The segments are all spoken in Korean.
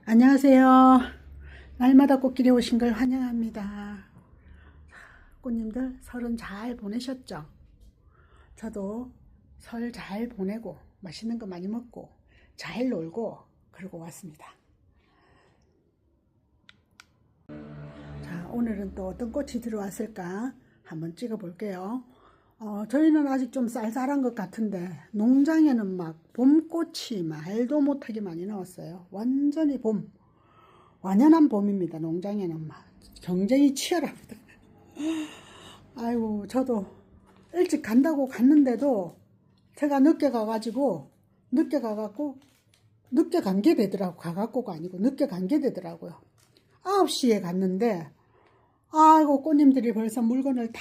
안녕하세요. 날마다 꽃길에 오신 걸 환영합니다. 꽃님들 설은 잘 보내셨죠? 저도 설 잘 보내고 맛있는 거 많이 먹고 잘 놀고 그러고 왔습니다. 자, 오늘은 또 어떤 꽃이 들어왔을까 한번 찍어 볼게요. 저희는 아직 좀 쌀쌀한 것 같은데 농장에는 막 봄꽃이 말도 못하게 많이 나왔어요. 완전히 봄, 완연한 봄입니다. 농장에는 막 경쟁이 치열합니다. 아이고, 저도 일찍 간다고 갔는데도 제가 늦게 가가지고 늦게 간 게 되더라고. 가갖고가 아니고 늦게 간 게 되더라고요. 9시에 갔는데 아이고, 꽃님들이 벌써 물건을 다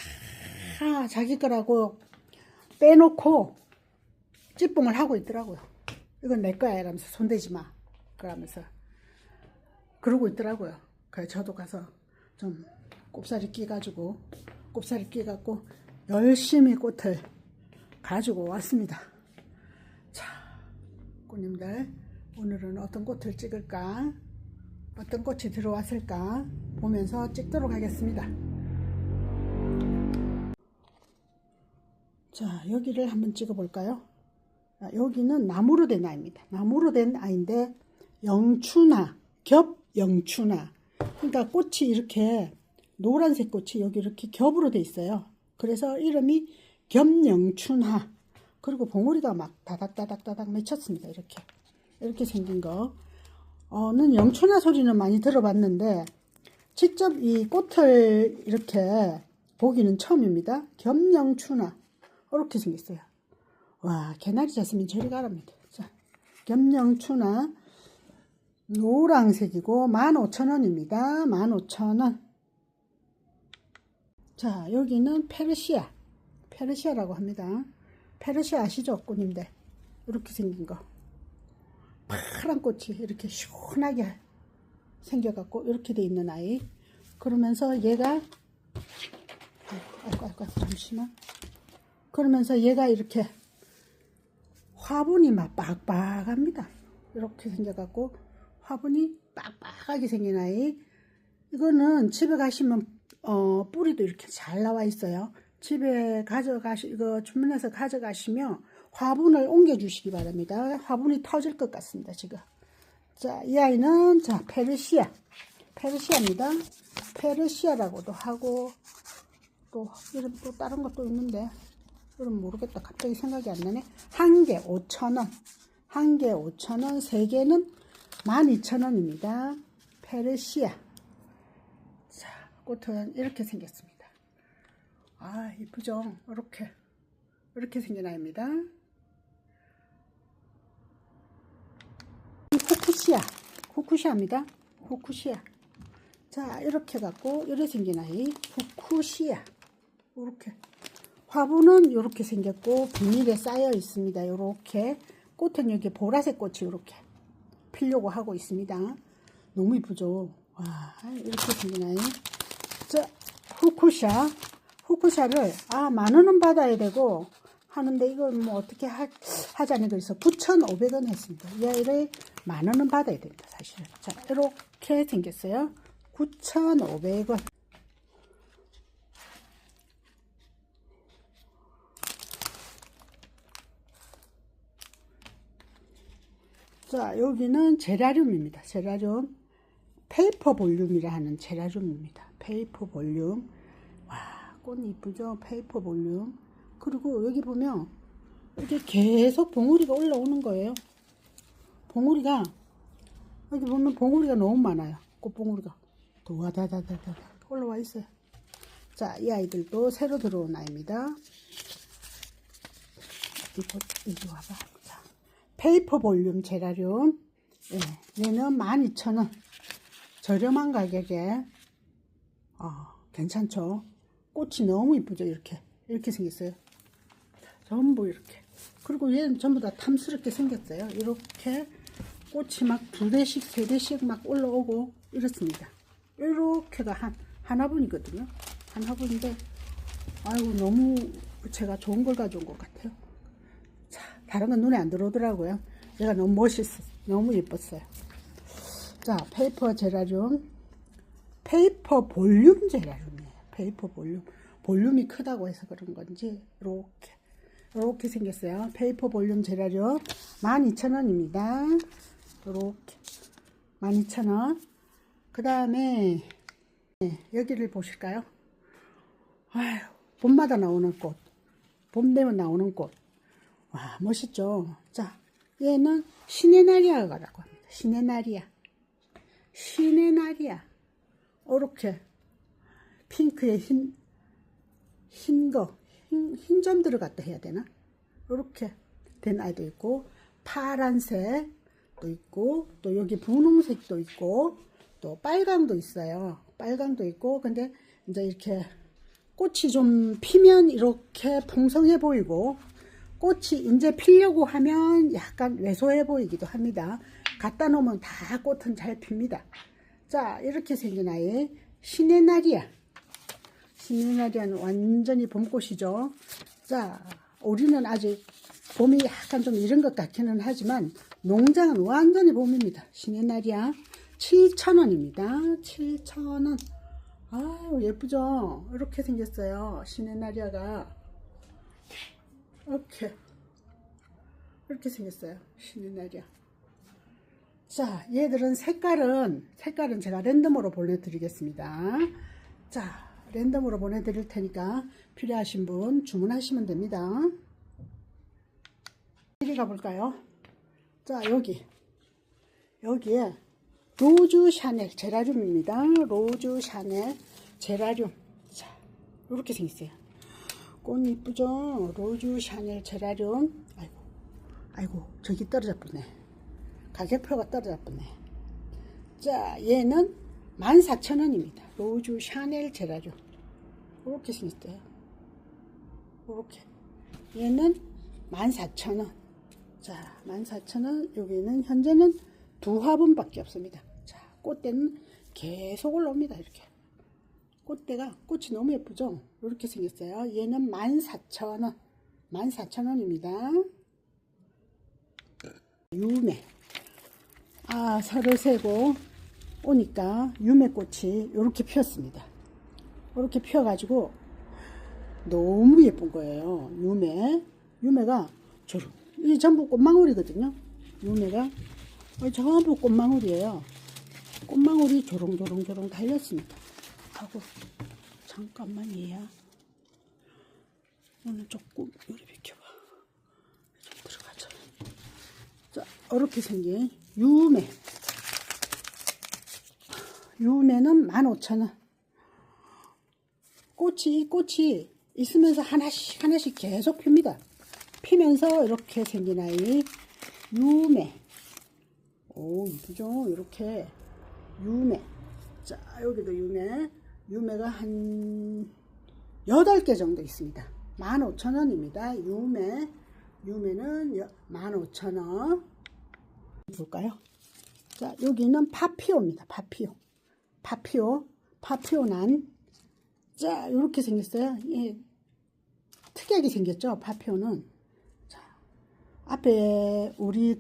자기 거라고 빼놓고 찌뽕을 하고 있더라고요. 이건 내 거야 이러면서 손대지 마 그러면서 그러고 있더라고요. 그래서 저도 가서 좀 꼽사리 끼갖고 열심히 꽃을 가지고 왔습니다. 자, 꽃님들 오늘은 어떤 꽃을 찍을까, 어떤 꽃이 들어왔을까 보면서 찍도록 하겠습니다. 자, 여기를 한번 찍어 볼까요? 여기는 나무로 된 아이입니다. 나무로 된 아이인데 영추나, 겹영추나, 그러니까 꽃이 이렇게 노란색 꽃이 여기 이렇게 겹으로 돼 있어요. 그래서 이름이 겹영추나. 그리고 봉우리가 막 다닥다닥다닥 맺혔습니다. 이렇게 생긴 거는 영추나 소리는 많이 들어봤는데 직접 이 꽃을 이렇게 보기는 처음입니다. 겹영추나 이렇게 생겼어요. 와, 개나리 잤으면 저리 가랍니다. 자, 겹영추나 노란색이고 15,000원입니다. 15,000원. 자, 여기는 페르시아라고 합니다. 페르시아 아시죠, 꽃님들? 이렇게 생긴 거. 파란 꽃이 이렇게 시원하게 생겨갖고 이렇게 돼 있는 아이. 그러면서 얘가 아이고, 잠시만. 그러면서 얘가 이렇게 화분이 막 빡빡합니다. 이렇게 생겨갖고 화분이 빡빡하게 생긴 아이. 이거는 집에 가시면 뿌리도 이렇게 잘 나와 있어요. 집에 이거 주문해서 가져가시면 화분을 옮겨 주시기 바랍니다. 화분이 터질 것 같습니다, 지금. 자, 이 아이는 자, 페르시아입니다. 페르시아라고도 하고 또 이름 또 다른 것도 있는데 이름 모르겠다. 갑자기 생각이 안 나네. 한 개 5,000원. 한 개 5,000원, 세 개는 12,000원입니다. 페르시아. 자, 꽃은 이렇게 생겼습니다. 아, 이쁘죠? 이렇게 생긴 아이입니다. 후쿠시아입니다. 후쿠시아. 자, 이렇게 갖고 이렇게 생긴 아이 후쿠시아. 이렇게 화분은 이렇게 생겼고 비닐에 쌓여 있습니다. 이렇게 꽃은 여기 보라색 꽃이 이렇게 피려고 하고 있습니다. 너무 이쁘죠? 와, 이렇게 생긴 아이. 자, 후쿠샤를 10,000원 받아야 되고 하는데 이걸 뭐 어떻게 하자니 그래서 9,500원 했습니다. 이 아이를 10,000원 받아야 됩니다, 사실은. 자, 이렇게 생겼어요. 9,500원. 자, 여기는 제라늄입니다. 제라늄. 페이퍼 볼륨이라 하는 제라늄입니다. 페이퍼 볼륨. 와, 꽃 이쁘죠? 페이퍼 볼륨. 그리고 여기 보면 이렇게 계속 봉우리가 올라오는 거예요. 봉우리가 여기 보면 봉우리가 너무 많아요. 꽃봉우리가 도와다다다다 올라와 있어요. 자, 이 아이들도 새로 들어온 아이입니다. 이리 와봐. 자, 페이퍼 볼륨 제라늄. 얘는 12,000원. 저렴한 가격에 괜찮죠? 꽃이 너무 이쁘죠? 이렇게 생겼어요. 전부 이렇게. 그리고 얘는 전부 다 탐스럽게 생겼어요. 이렇게 꽃이 막 2대씩 3대씩 막 올라오고 이렇습니다. 이렇게가 한 화분이거든요. 한 화분인데 아이고, 너무 제가 좋은 걸 가져온 것 같아요. 자, 다른 건 눈에 안 들어오더라고요. 얘가 너무 멋있어. 너무 예뻤어요. 자, 페이퍼 제라늄, 페이퍼 볼륨 제라늄이에요. 페이퍼 볼륨. 볼륨이 크다고 해서 그런 건지 이렇게 생겼어요. 페이퍼 볼륨 제라늄 12,000원입니다. 이렇게 12,000원. 그 다음에 여기를 보실까요? 아유, 봄마다 나오는 꽃, 봄 되면 나오는 꽃. 와, 멋있죠? 자, 얘는 시네나리아라고 합니다. 시네나리아. 이렇게 핑크에 흰 점 들어갔다 해야 되나? 이렇게 된 아이도 있고, 파란색도 있고, 또 여기 분홍색도 있고, 또 빨강도 있어요. 빨강도 있고, 근데 이제 이렇게 꽃이 좀 피면 이렇게 풍성해 보이고, 꽃이 이제 피려고 하면 약간 왜소해 보이기도 합니다. 갖다 놓으면 다 꽃은 잘 핍니다. 자, 이렇게 생긴 아이 시네나리아는 완전히 봄꽃이죠. 자, 우리는 아직 봄이 약간 좀 이른 것 같기는 하지만 농장은 완전히 봄입니다. 시네나리아 7,000원입니다. 7,000원. 아유, 예쁘죠? 이렇게 생겼어요. 시네나리아가 이렇게 생겼어요. 시네나리아. 자, 얘들은 색깔은 제가 랜덤으로 보내드리겠습니다. 자, 랜덤으로 보내드릴 테니까 필요하신 분 주문하시면 됩니다. 이리 가볼까요? 자, 여기에 로즈 샤넬 제라늄입니다. 로즈 샤넬 제라늄. 자, 이렇게 생겼어요. 꽃 이쁘죠? 로즈 샤넬 제라늄. 아이고, 저기 떨어져 버네. 가격표가 떨어져 버네. 자, 얘는 14,000원입니다. 로즈 샤넬 제라늄. 이렇게 생겼어요. 이렇게. 얘는 14,000원. 자, 14,000원. 여기는 현재는 2화분밖에 없습니다. 자, 꽃대는 계속 올라옵니다. 이렇게. 꽃이 너무 예쁘죠? 이렇게 생겼어요. 얘는 14,000원. 14,000원입니다. 유메. 설을 세고 오니까 유메꽃이 이렇게 피었습니다. 이렇게 피어가지고 너무 예쁜 거예요. 유메가 이게 전부 꽃망울이거든요. 유메가 전부 꽃망울이에요. 꽃망울이 조롱조롱 달렸습니다. 하고 잠깐만 얘야. 오늘 조금 요리 비켜봐. 좀 들어가자. 자, 이렇게 생긴 유메는 15,000원. 꽃이 있으면서 하나씩 계속 핍니다. 피면서 이렇게 생긴 아이 유메. 오, 이쁘죠? 이렇게 유메. 자, 여기도 유메가 한 8개 정도 있습니다. 15,000원입니다. 유메는 15,000원. 볼까요? 자, 여기는 파피오입니다. 파피오난. 자, 이렇게 생겼어요. 예, 특이하게 생겼죠? 파피오는. 자, 앞에 우리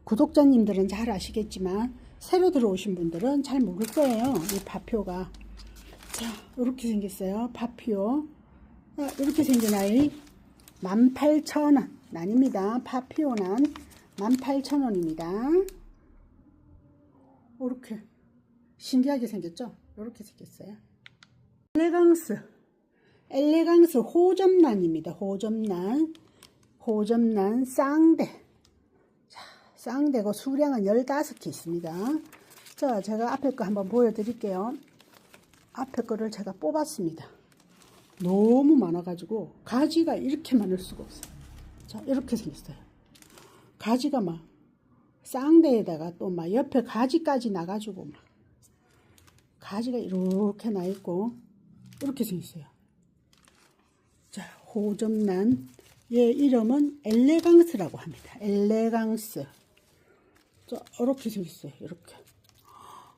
구독자님들은 잘 아시겠지만 새로 들어오신 분들은 잘 모를 거예요. 이 파피오가. 자, 이렇게 생겼어요. 파피오. 자, 이렇게 생긴 아이 18,000원 난입니다. 파피오난 18,000원입니다. 이렇게 신기하게 생겼죠? 이렇게 생겼어요. 엘레강스 호접란입니다. 호접란 쌍대. 자, 쌍대고 수량은 15개 있습니다. 자, 제가 앞에 거 한번 보여드릴게요. 앞에 거를 제가 뽑았습니다. 너무 많아가지고 가지가 이렇게 많을 수가 없어요. 자, 이렇게 생겼어요. 가지가 막 쌍대에다가 또 막 옆에 가지까지 나가지고 막 가지가 이렇게 나 있고 이렇게 생겼어요. 자, 호접란. 얘 이름은 엘레강스라고 합니다. 엘레강스. 자, 이렇게 생겼어요. 이렇게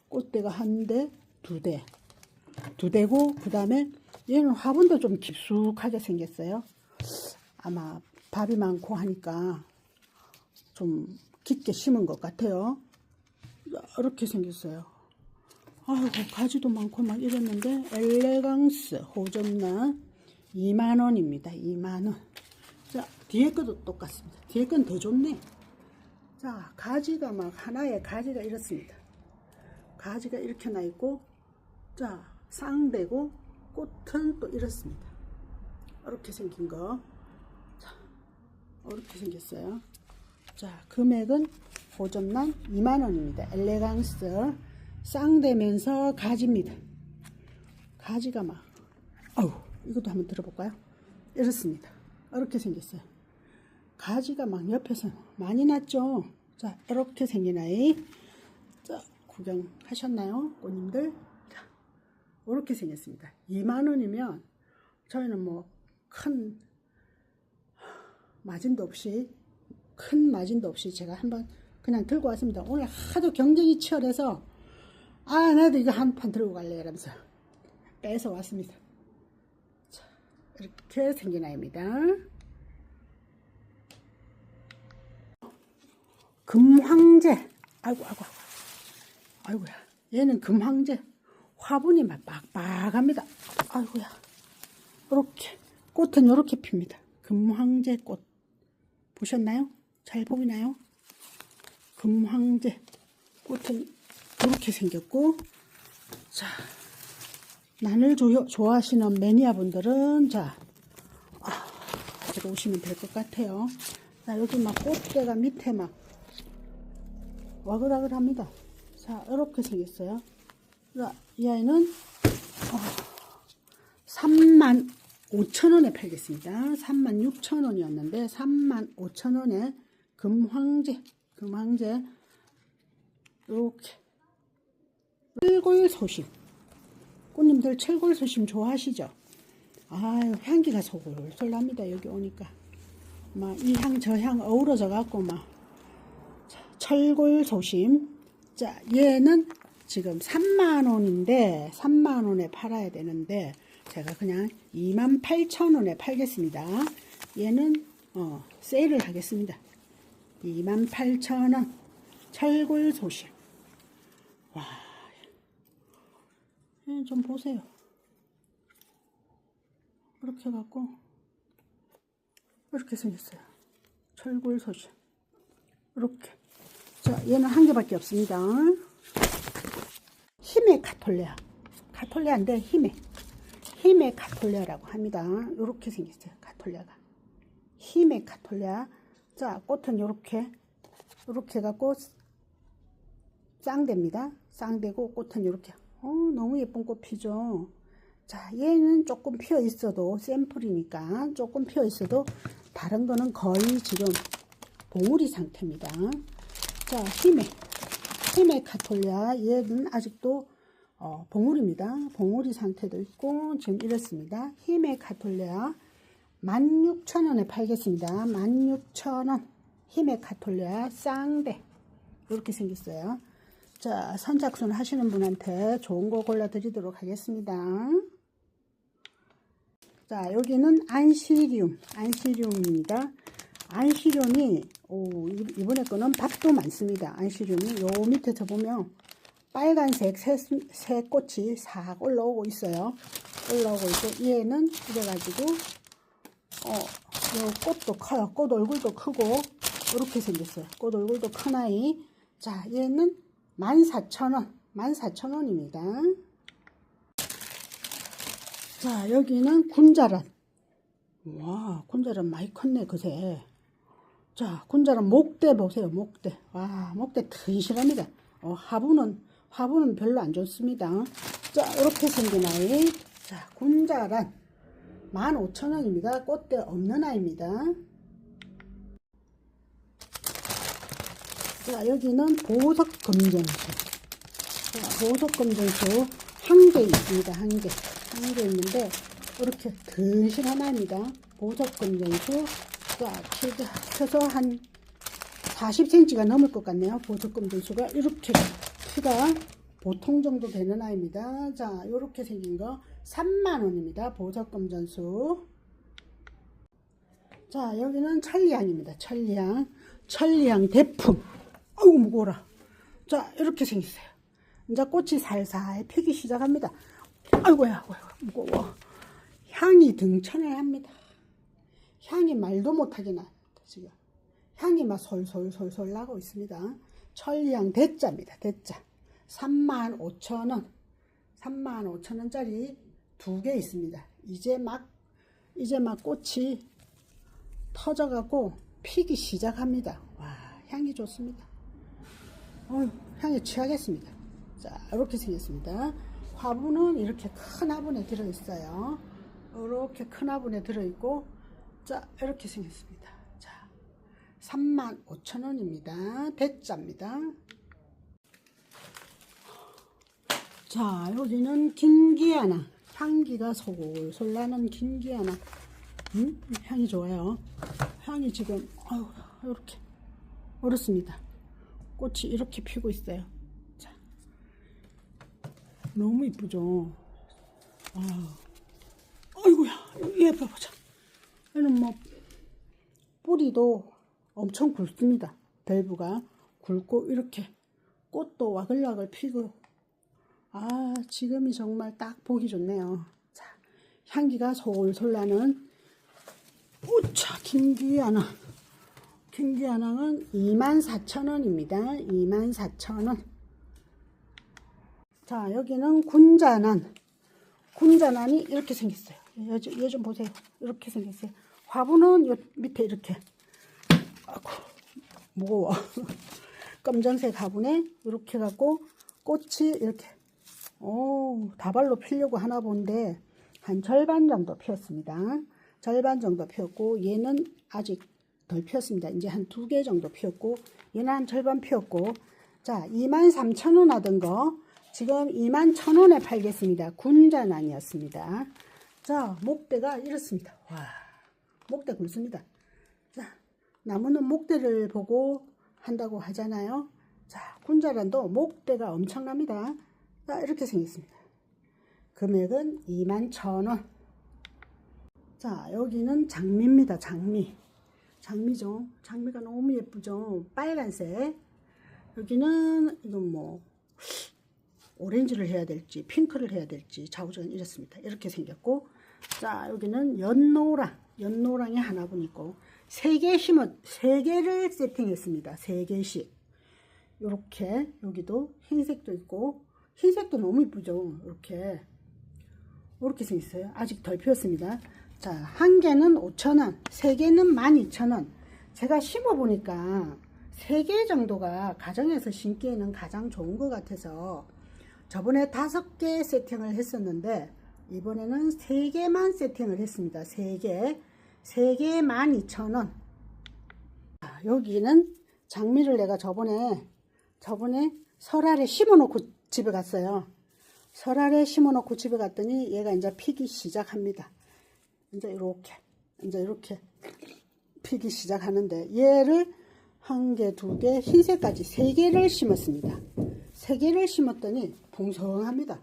꽃대가 한 대, 두 대고, 그 다음에 얘는 화분도 좀 깊숙하게 생겼어요. 아마 밥이 많고 하니까 좀 깊게 심은 것 같아요. 이렇게 생겼어요. 아이고, 가지도 많고 막 이랬는데, 엘레강스 호접나 2만원입니다. 2만원. 자, 뒤에 것도 똑같습니다. 뒤에 건 더 좋네. 자, 가지가 막 하나에 가지가 이렇습니다. 가지가 이렇게 나 있고, 자, 쌍대고, 꽃은 또 이렇습니다. 이렇게 생긴 거. 자, 이렇게 생겼어요. 자, 금액은 호접란 2만원입니다. 엘레강스. 쌍대면서 가지입니다. 가지가 막, 어우, 이것도 한번 들어볼까요? 이렇습니다. 이렇게 생겼어요. 가지가 막 옆에서 많이 났죠? 자, 이렇게 생긴 아이. 자, 구경하셨나요? 꽃님들? 자, 이렇게 생겼습니다. 2만원이면 저희는 뭐 큰 마진도 없이 제가 한번 그냥 들고 왔습니다. 오늘 하도 경쟁이 치열해서 나도 이거 한 판 들고 갈래 이러면서 빼서 왔습니다. 자, 이렇게 생긴 아이입니다. 금황제. 아이고야. 얘는 금황제. 화분이 막 빡빡합니다. 아이고야. 이렇게 꽃은 이렇게 핍니다. 금황제 꽃 보셨나요? 잘 보이나요? 금황제 꽃은 이렇게 생겼고, 자, 난을 좋아하시는 매니아 분들은 자, 들어오시면 될 것 같아요. 자, 여기 막 꽃대가 밑에 막 와글와글합니다. 자, 이렇게 생겼어요. 자, 이 아이는 35,000원에 팔겠습니다. 36,000원이었는데 35,000원에 금황제 이렇게. 철골소심. 꽃님들 철골소심 좋아하시죠? 아유, 향기가 솔솔 납니다. 여기 오니까 막 이 향 저 향 어우러져 갖고 막. 철골소심. 자, 얘는 지금 3만원인데 3만원에 팔아야 되는데 제가 그냥 28,000원에 팔겠습니다. 얘는 세일을 하겠습니다. 28,000원. 철골소심. 와, 좀 보세요. 이렇게 해갖고 이렇게 생겼어요. 철골소심. 이렇게. 자, 얘는 한 개밖에 없습니다. 힘의 카톨레아인데 힘의 카톨레아라고 합니다. 이렇게 생겼어요. 카톨레아가. 힘의 카톨레아. 자, 꽃은 이렇게 해갖고 쌍대입니다. 쌍대고 꽃은 이렇게. 너무 예쁜 꽃 피죠. 자, 얘는 조금 피어 있어도 샘플이니까 조금 피어 있어도 다른 거는 거의 지금 봉우리 상태입니다. 자, 힘의 카톨레아. 얘는 아직도 봉우리입니다. 봉우리 상태도 있고 지금 이렇습니다. 힘의 카톨레아 16,000원에 팔겠습니다. 16,000원. 힘의 카톨레아 쌍대. 이렇게 생겼어요. 자, 선착순 하시는 분한테 좋은 거 골라 드리도록 하겠습니다. 자, 여기는 안시륨입니다. 안시륨이 이번에 거는 밥도 많습니다. 안시륨이 요 밑에서 보면 빨간색 새 꽃이 싹 올라오고 있어요. 올라오고 있고, 얘는 이래가지고 요 꽃도 커요. 꽃 얼굴도 크고 이렇게 생겼어요. 꽃 얼굴도 큰 아이. 자, 얘는 14,000원. 14,000원입니다. 자, 여기는 군자란. 와, 군자란 많이 컸네, 그새. 자, 군자란 목대 보세요, 목대. 와, 목대 튼실합니다. 화분은 별로 안 좋습니다. 자, 이렇게 생긴 아이. 자, 군자란 15,000원입니다. 꽃대 없는 아이입니다. 자, 여기는 보석검정수. 자, 보석검정수 한 개 있습니다. 한 개 있는데 이렇게 튼실한 아이입니다. 보석검정수. 자, 키가 한 40cm가 넘을 것 같네요. 보석검정수가 이렇게 키가 보통 정도 되는 아이입니다. 자, 이렇게 생긴 거 3만원입니다. 보석검정수. 자, 여기는 천리향입니다. 천리향 대품. 아이고, 무거워라. 자, 이렇게 생겼어요. 이제 꽃이 살살 피기 시작합니다. 아이고야, 무거워. 향이 등천을 합니다. 향이 말도 못하게 나요. 지금 향이 막 솔솔솔솔 나고 있습니다. 천리향 대자입니다. 대자. 35,000원. 35,000원짜리 2개 있습니다. 이제 막 꽃이 터져갖고 피기 시작합니다. 와, 향이 좋습니다. 향에 취하겠습니다. 자, 이렇게 생겼습니다. 화분은 이렇게 큰 화분에 들어있어요. 이렇게 큰 화분에 들어있고, 자, 이렇게 생겼습니다. 자, 35,000원입니다. 대자입니다. 자, 여기는 김기아나. 향기가 솔솔 나는 김기아나. 향이 좋아요. 향이 지금, 이렇게, 어렵습니다. 꽃이 이렇게 피고 있어요. 자, 너무 이쁘죠? 아이고야, 얘 봐보자. 얘는 뭐, 뿌리도 엄청 굵습니다. 밸브가 굵고, 이렇게 꽃도 와글와글 피고, 지금이 정말 딱 보기 좋네요. 자, 향기가 솔솔 나는, 우차, 김기아나. 김기아나는 24,000원입니다. 24,000원. 자, 여기는 군자난. 군자난이 이렇게 생겼어요. 얘 좀 보세요. 이렇게 생겼어요. 화분은 요 밑에 이렇게. 아이고, 무거워. 검정색 화분에 이렇게 갖고 꽃이 이렇게. 다발로 피려고 하나 본데 한 절반 정도 피었습니다. 절반 정도 피었고, 얘는 아직 덜 피었습니다. 이제 한 2개 정도 피었고, 얘는 한 절반 피었고, 자, 23,000원 하던 거 지금 21,000원에 팔겠습니다. 군자난이었습니다. 자, 목대가 이렇습니다. 와, 목대 굵습니다. 자, 나무는 목대를 보고 한다고 하잖아요. 자, 군자난도 목대가 엄청납니다. 자, 이렇게 생겼습니다. 금액은 21,000원. 자, 여기는 장미입니다. 장미죠. 장미가 너무 예쁘죠. 빨간색. 여기는 이건 뭐 오렌지를 해야 될지 핑크를 해야 될지 좌우지간 이렇습니다. 이렇게 생겼고, 자, 여기는 연노랑이 하나분 있고, 3개를 세팅했습니다. 3개씩. 요렇게 여기도 흰색도 있고, 흰색도 너무 이쁘죠. 이렇게 생겼어요. 아직 덜 피었습니다. 자, 한 개는 5,000원, 3개는 12,000원. 제가 심어보니까 3개 정도가 가정에서 심기에는 가장 좋은 것 같아서 저번에 5개 세팅을 했었는데 이번에는 3개만 세팅을 했습니다. 3개 12,000원. 여기는 장미를 내가 저번에 설알에 심어놓고 집에 갔어요. 설알에 심어놓고 집에 갔더니 얘가 이제 피기 시작합니다. 이제 이렇게 피기 시작하는데, 얘를 1개, 2개, 흰색까지 3개를 심었습니다. 3개를 심었더니 풍성합니다.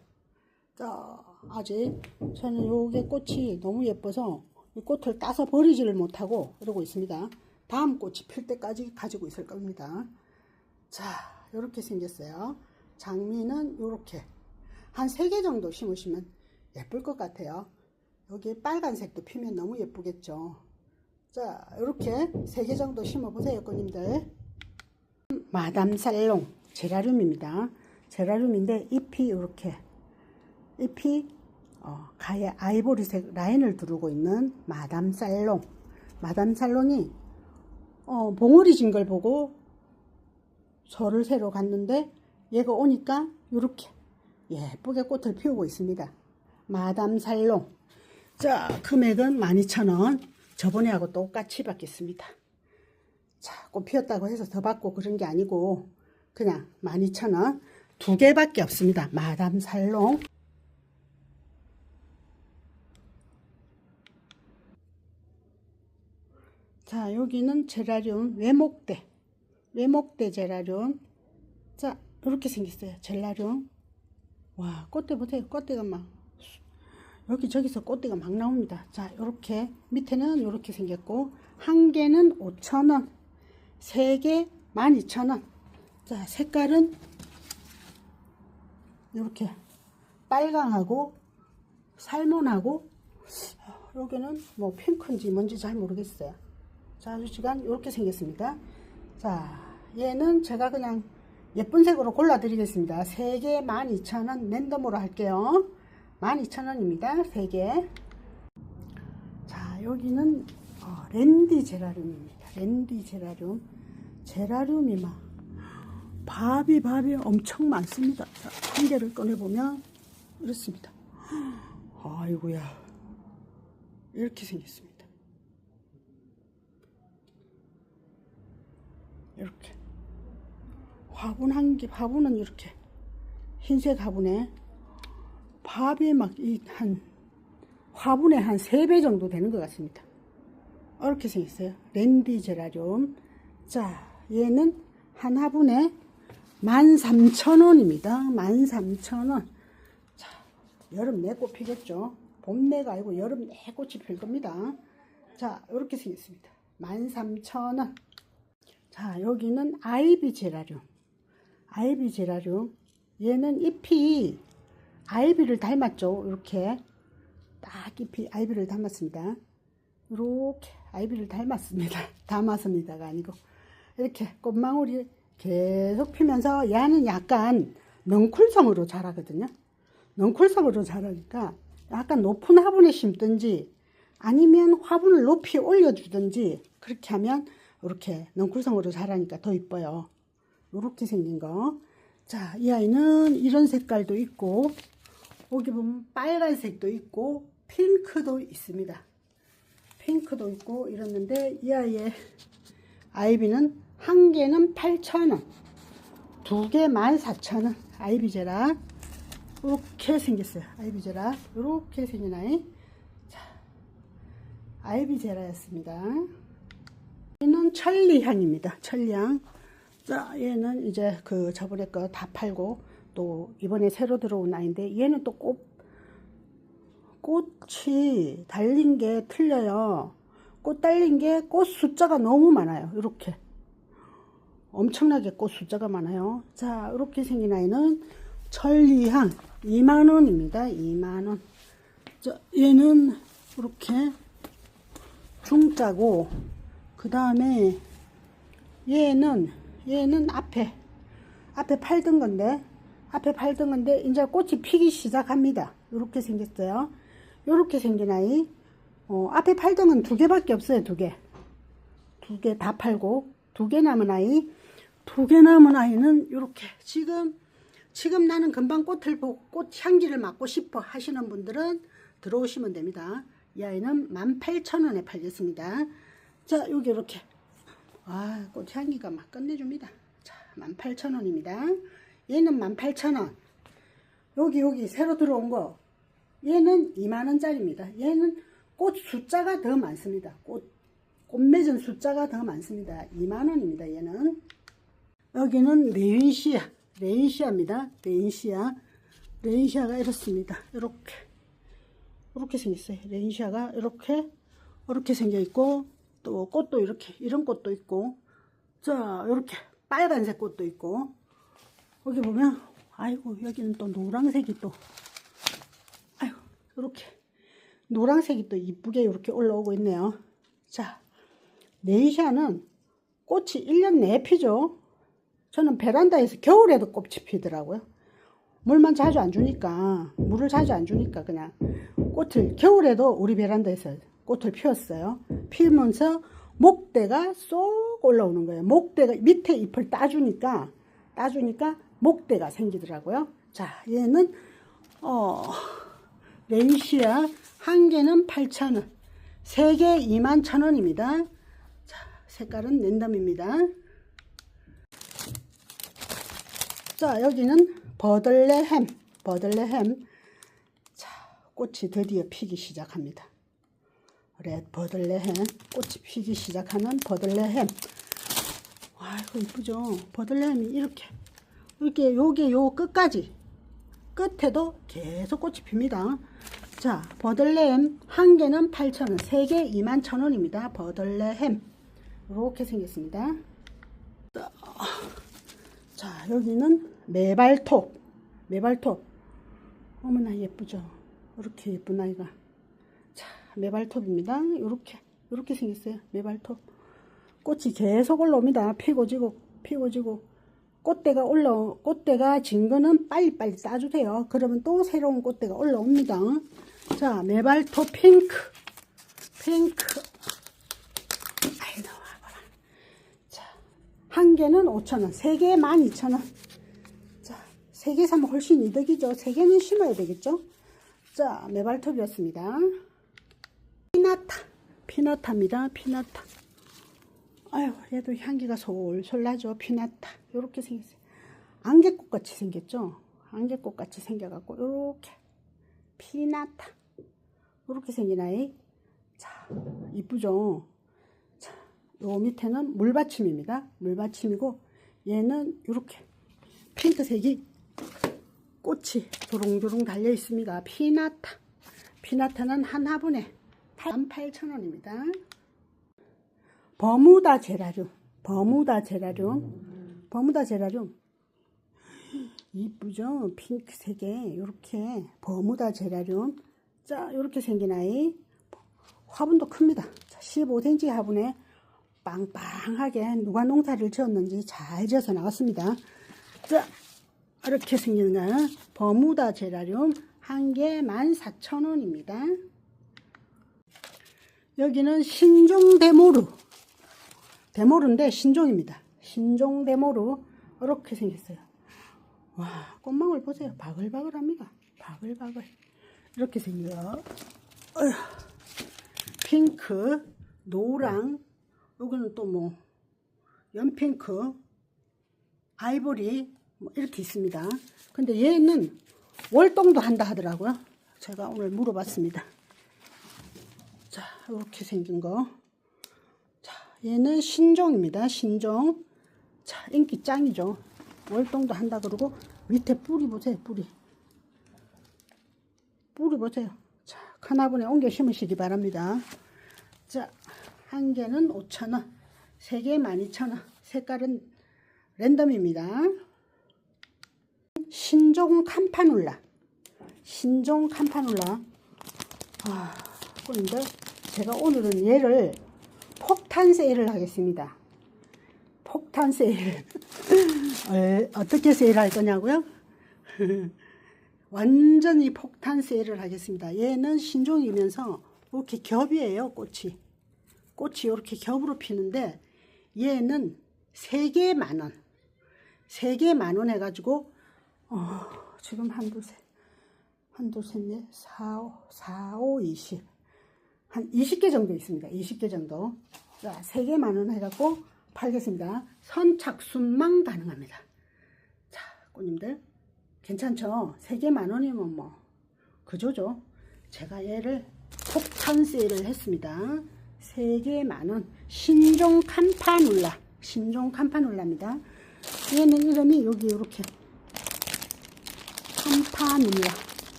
자, 아직 저는 요게 꽃이 너무 예뻐서 이 꽃을 따서 버리지를 못하고 이러고 있습니다. 다음 꽃이 필 때까지 가지고 있을 겁니다. 자, 이렇게 생겼어요. 장미는 이렇게 한 3개 정도 심으시면 예쁠 것 같아요. 여기 빨간색도 피면 너무 예쁘겠죠. 자, 이렇게 3개 정도 심어 보세요, 꼬님들. 마담살롱 제라늄입니다. 제라늄인데 잎이 이렇게, 잎이 가에 아이보리색 라인을 두르고 있는 마담살롱. 마담살롱이 봉오리 진 걸 보고 절을 새러 갔는데 얘가 오니까 이렇게 예쁘게 꽃을 피우고 있습니다. 마담살롱. 자, 금액은 12,000원. 저번에 하고 똑같이 받겠습니다. 자, 꽃 피었다고 해서 더 받고 그런 게 아니고 그냥 12,000원. 2개밖에 없습니다. 마담살롱. 자, 여기는 제라늄 외목대 제라늄. 자, 이렇게 생겼어요. 제라늄. 와, 꽃대 보세요. 꽃대가 막 여기저기서 꽃대가 막 나옵니다. 자, 이렇게 밑에는 이렇게 생겼고, 1개는 5,000원, 3개 12,000원. 자, 색깔은 이렇게 빨강하고 살몬하고, 여기는 뭐 핑크인지 뭔지 잘 모르겠어요. 자, 아주시간 이렇게 생겼습니다. 자, 얘는 제가 그냥 예쁜 색으로 골라 드리겠습니다. 3개 12,000원 랜덤으로 할게요. 12,000원입니다. 3개. 자, 여기는 랜디 제라늄입니다. 랜디 제라늄. 제라늄이 막 밥이 엄청 많습니다. 자, 한 개를 꺼내보면 이렇습니다. 아이고야, 이렇게 생겼습니다. 이렇게 화분은 이렇게 흰색 화분에 밥이 막 한 화분에 한 3배 정도 되는 것 같습니다. 이렇게 생겼어요. 랜디 제라늄. 자, 얘는 한 화분에 13,000원입니다. 13,000원. 자, 여름 내꽃 피겠죠. 봄 내가 아니고 여름 내꽃이 필 겁니다. 자, 이렇게 생겼습니다. 13,000원. 자, 여기는 아이비 제라늄. 아이비 제라늄. 얘는 잎이 아이비를 닮았죠. 이렇게 딱 잎이 아이비를 닮았습니다. 이렇게 아이비를 닮았습니다가 아니고 이렇게 꽃망울이 계속 피면서, 얘는 약간 넝쿨성으로 자라거든요. 넝쿨성으로 자라니까 약간 높은 화분에 심든지 아니면 화분을 높이 올려주든지 그렇게 하면 이렇게 넝쿨성으로 자라니까 더 이뻐요. 이렇게 생긴 거. 자, 이 아이는 이런 색깔도 있고, 여기 보면 빨간색도 있고 핑크도 있습니다. 핑크도 있고 이랬는데, 이 아이의 아이비는 한 개는 8,000원, 2개 14,000원. 아이비제라 이렇게 생겼어요. 아이비제라 이렇게 생긴 아이. 자, 아이비제라였습니다. 얘는 천리향입니다. 천리향. 자, 얘는 이제 그 저번에 거 다 팔고 또 이번에 새로 들어온 아이인데, 얘는 또 꽃이 달린 게 틀려요. 꽃 달린 게 꽃 숫자가 너무 많아요. 이렇게 엄청나게 꽃 숫자가 많아요. 자, 이렇게 생긴 아이는 천리향 2만원입니다. 2만원. 자, 얘는 이렇게 중자고, 그 다음에 얘는 앞에 팔던 건데 이제 꽃이 피기 시작합니다. 이렇게 생겼어요. 이렇게 생긴 아이. 앞에 팔던 건 2개밖에 없어요. 2개 다 팔고 2개 남은 아이. 2개 남은 아이는 이렇게 지금 나는 금방 꽃을 보고 꽃 향기를 맡고 싶어 하시는 분들은 들어오시면 됩니다. 이 아이는 18,000원에 팔겠습니다. 자, 여기 이렇게 꽃 향기가 막 끝내줍니다. 자, 18,000원입니다. 얘는 18,000원. 여기 새로 들어온 거, 얘는 2만원짜리입니다. 얘는 꽃 숫자가 더 많습니다. 꽃 맺은 숫자가 더 많습니다. 2만원입니다. 얘는. 여기는 레인시아입니다. 레인시아가 이렇습니다. 이렇게 생겼어요. 레인시아가 이렇게 생겨 있고, 또 꽃도 이런 꽃도 있고, 자, 이렇게 빨간색 꽃도 있고, 여기 보면, 아이고, 여기는 또 노란색이 또, 아이고, 이렇게 노란색이 또 이쁘게 이렇게 올라오고 있네요. 자, 레인시아는 꽃이 1년 내에 피죠. 저는 베란다에서 겨울에도 꽃이 피더라고요. 물을 자주 안 주니까 그냥 꽃을, 겨울에도 우리 베란다에서 꽃을 피웠어요. 피우면서 목대가 쏙 올라오는 거예요. 목대가 밑에 잎을 따주니까 목대가 생기더라고요. 자, 얘는 레인시아 한 개는 8,000원, 3개 21,000원입니다. 자, 색깔은 랜덤입니다. 자, 여기는 버들레헴. 자, 꽃이 드디어 피기 시작합니다. 레드 버들레헴. 꽃이 피기 시작하는 버들레헴. 아이고, 이쁘죠? 버들레헴이 이렇게 요게 요 끝에도 계속 꽃이 핍니다. 자, 버들레헴 한 개는 8,000원, 3개 21,000원입니다. 버들레헴. 이렇게 생겼습니다. 자, 여기는 메발톱 메발톱. 어머나 예쁘죠? 이렇게 예쁜 아이가. 자, 메발톱입니다. 요렇게 생겼어요. 메발톱. 꽃이 계속 올라옵니다. 피고 지고 피고 지고. 꽃대가 진 거는 빨리빨리 따주세요. 그러면 또 새로운 꽃대가 올라옵니다. 자, 메발톱 핑크. 아이, 나와봐라. 자, 한 개는 5,000원, 세 개 12,000원. 자, 세 개 사면 훨씬 이득이죠. 세 개는 심어야 되겠죠. 자, 메발톱이었습니다. 피나타입니다. 피나타. 아유, 얘도 향기가 솔솔 나죠. 피나타. 요렇게 생겼어요. 안개꽃 같이 생겼죠. 안개꽃 같이 생겨갖고 요렇게 피나타. 요렇게 생긴 아이. 자, 이쁘죠. 자, 요 밑에는 물받침입니다. 물받침이고 얘는 요렇게 핑크색이 꽃이 조롱조롱 달려 있습니다. 피나타. 피나타는 한 화분에 18,000원입니다. 버무다 제라늄. 이쁘죠? 핑크색에 요렇게 버무다 제라늄. 자, 요렇게 생긴 아이. 화분도 큽니다. 자, 15cm 화분에 빵빵하게 누가 농사를 지었는지 잘 지어서 나왔습니다. 자, 이렇게 생기는 거는 버무다 제라늄 한 개 14,000원입니다. 여기는 신종 데모르. 데모르인데 신종입니다. 신종 데모르. 이렇게 생겼어요. 와, 꽃망울 보세요. 바글바글합니다. 바글바글. 이렇게 생겨요. 핑크, 노랑, 여기는 또 뭐 연핑크, 아이보리 뭐 이렇게 있습니다. 근데 얘는 월동도 한다 하더라고요. 제가 오늘 물어봤습니다. 자, 이렇게 생긴 거. 자, 얘는 신종입니다. 신종. 자, 인기 짱이죠. 월동도 한다 그러고 밑에 뿌리 보세요. 뿌리 보세요. 자, 큰 화분에 옮겨 심으시기 바랍니다. 자, 한 개는 5,000원, 세 개 12,000원. 색깔은 랜덤입니다. 신종 캄파눌라. 아, 그런데 제가 오늘은 얘를 폭탄 세일을 하겠습니다. 폭탄 세일. 어떻게 세일할 거냐고요? 완전히 폭탄 세일을 하겠습니다. 얘는 신종이면서 이렇게 겹이에요. 꽃이 이렇게 겹으로 피는데 얘는 3개 만원. 3개 만원 해가지고 지금 한두 셋, 넷, 4, 5, 20. 한 20개 정도 있습니다. 20개 정도. 자, 3개 만원 해갖고 팔겠습니다. 선착순만 가능합니다. 자, 꽃님들 괜찮죠? 3개 만원이면 뭐 그저죠. 제가 얘를 폭탄 세일을 했습니다. 3개 만원. 신종 캄파눌라입니다. 얘는 이름이 여기 이렇게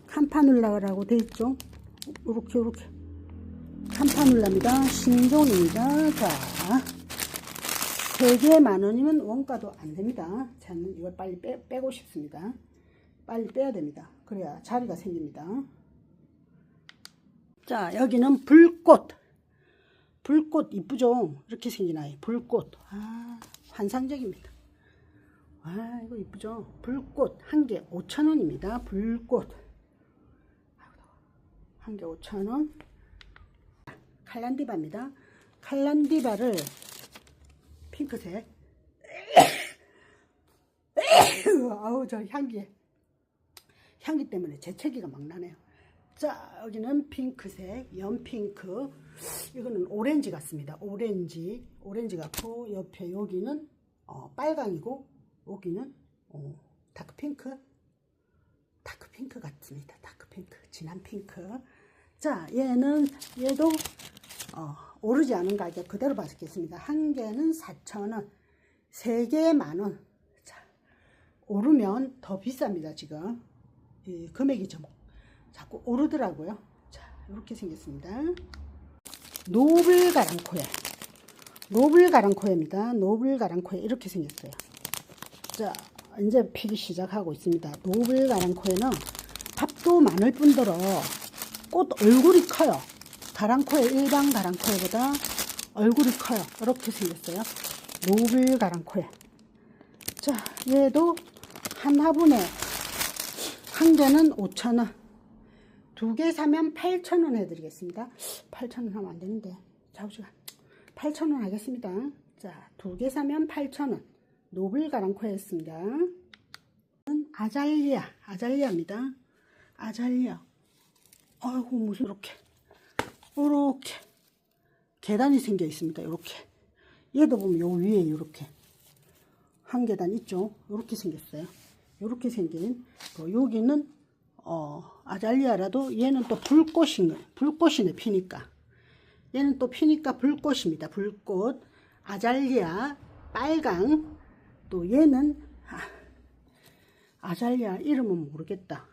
캄파눌라라고 되어 있죠. 이렇게 캄파눌라입니다. 신종입니다. 자, 3개 만원이면 원가도 안 됩니다. 저는 이걸 빨리 빼고 싶습니다. 빨리 빼야 됩니다. 그래야 자리가 생깁니다. 자, 여기는 불꽃 이쁘죠? 이렇게 생긴 아이. 불꽃. 아, 환상적입니다. 아, 이거 이쁘죠? 불꽃 한 개 5,000원입니다. 불꽃 한 개 5,000원. 칼란디바입니다. 칼란디바를 핑크색. 아우, 저 향기 때문에 재채기가 막 나네요. 자, 여기는 핑크색, 연핑크. 이거는 오렌지 같습니다. 오렌지 같고, 옆에 여기는 빨강이고, 여기는 다크핑크 같습니다. 다크핑크, 진한 핑크. 자, 얘도 오르지 않은 가격 그대로 받겠습니다. 한 개는 4,000원, 3개 만원. 자, 오르면 더 비쌉니다. 지금 이 금액이 좀 자꾸 오르더라고요. 자, 이렇게 생겼습니다. 노블 가랑코에입니다. 노블 가랑코에 이렇게 생겼어요. 자, 이제 피기 시작하고 있습니다. 노블 가랑코에는 밥도 많을 뿐더러 꽃 얼굴이 커요. 가랑코에, 일반 가랑코에보다 얼굴이 커요. 이렇게 생겼어요. 노블 가랑코에. 자, 얘도 한 화분에 한 개는 5,000원. 두 개 사면 8,000원 해드리겠습니다. 8,000원 하면 안 되는데. 자우지가 8,000원 하겠습니다. 자, 두 개 사면 8,000원. 노블 가랑코였습니다. 아잘리아입니다. 아잘리아. 아이고, 무슨 이렇게 계단이 생겨 있습니다. 이렇게. 얘도 보면 요 위에 이렇게 한 계단 있죠. 이렇게 생겼어요. 이렇게 생긴. 여기는 아잘리아라도 얘는 또 불꽃이네 피니까. 얘는 또 피니까 불꽃입니다. 불꽃. 아잘리아 빨강. 또 얘는 아잘리아 이름은 모르겠다.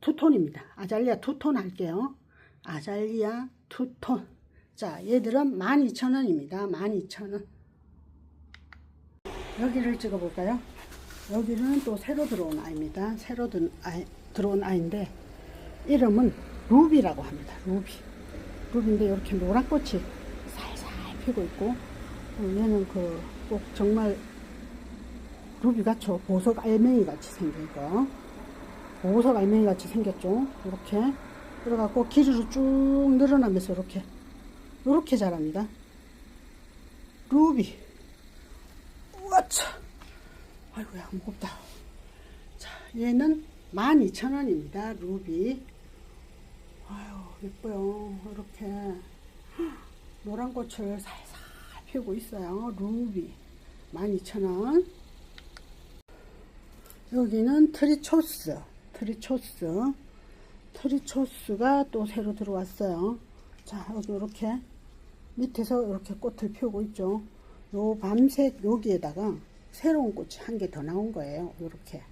투톤입니다. 아잘리아 투톤 할게요. 아잘리아 투톤. 자, 얘들은 12,000원입니다. 12,000원. 여기를 찍어 볼까요? 여기는 또 새로 들어온 아이입니다. 새로 들어온 아이인데 이름은 루비라고 합니다. 루비인데 이렇게 노란 꽃이 살살 피고 있고, 얘는 꼭 정말 루비 같죠. 보석 알맹이 같이 생긴 거. 보석 알맹이 같이 생겼죠. 이렇게 그래갖고 길이로 쭉 늘어나면서 이렇게 자랍니다. 루비. 우와차. 아이고야, 무겁다. 자, 얘는 12,000원입니다. 루비. 아유, 예뻐요. 이렇게 노란 꽃을 살살 피우고 있어요. 루비. 12,000원. 여기는 트리초스가 또 새로 들어왔어요. 자, 여기 이렇게 밑에서 이렇게 꽃을 피우고 있죠. 요 밤색 여기에다가 새로운 꽃이 한 개 더 나온 거예요. 이렇게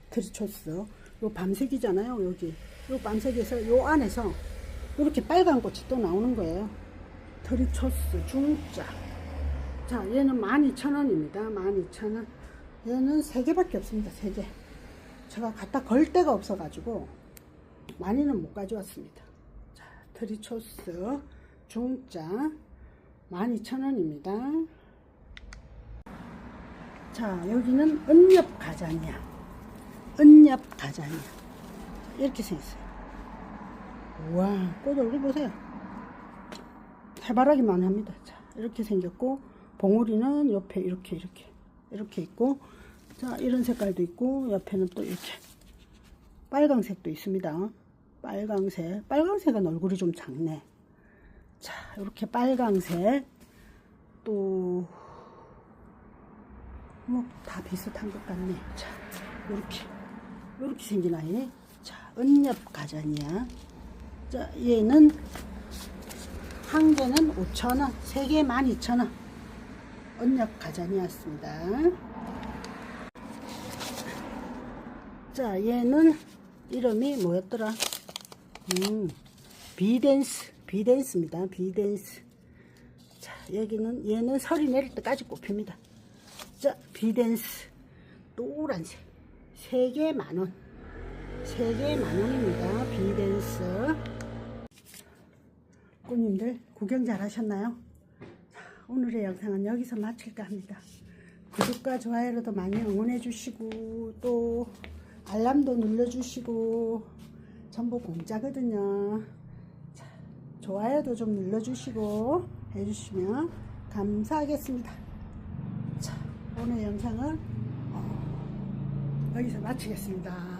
트리초스. 요 밤색이잖아요. 여기 요 밤색에서 요 안에서 이렇게 빨간 꽃이 또 나오는 거예요. 트리초스 중자. 자, 얘는 12,000원입니다. 12,000원. 얘는 3개밖에 없습니다. 3개. 제가 갖다 걸 데가 없어가지고 많이는 못 가져왔습니다. 자, 트리초스 중자 12,000원입니다. 자, 여기는 은엽가자니아. 이렇게 생겼어요. 우와, 꽃 얼굴 보세요. 해바라기만 합니다. 자, 이렇게 생겼고, 봉우리는 옆에 이렇게 있고, 자, 이런 색깔도 있고, 옆에는 또 이렇게 빨강색도 있습니다. 빨강색은 얼굴이 좀 작네. 자, 이렇게 빨강색. 또 뭐 다 비슷한 것 같네. 자, 이렇게 생긴 아이. 자, 은엽가자니아. 자, 얘는 한 개는 5,000원, 3개 12,000원. 은엽가자니아였습니다. 자, 얘는 이름이 뭐였더라? 비댄스입니다. 비댄스. 자, 얘는 설이 내릴 때까지 꽃핍니다. 자, 비댄스 노란색 3개 만원. 3개 만원입니다. 비댄스. 꽃님들 구경 잘 하셨나요? 오늘의 영상은 여기서 마칠까 합니다. 구독과 좋아요로도 많이 응원해 주시고, 또 알람도 눌러주시고, 전부 공짜거든요. 자, 좋아요도 좀 눌러주시고 해주시면 감사하겠습니다. 자, 오늘 영상은 여기서 마치겠습니다.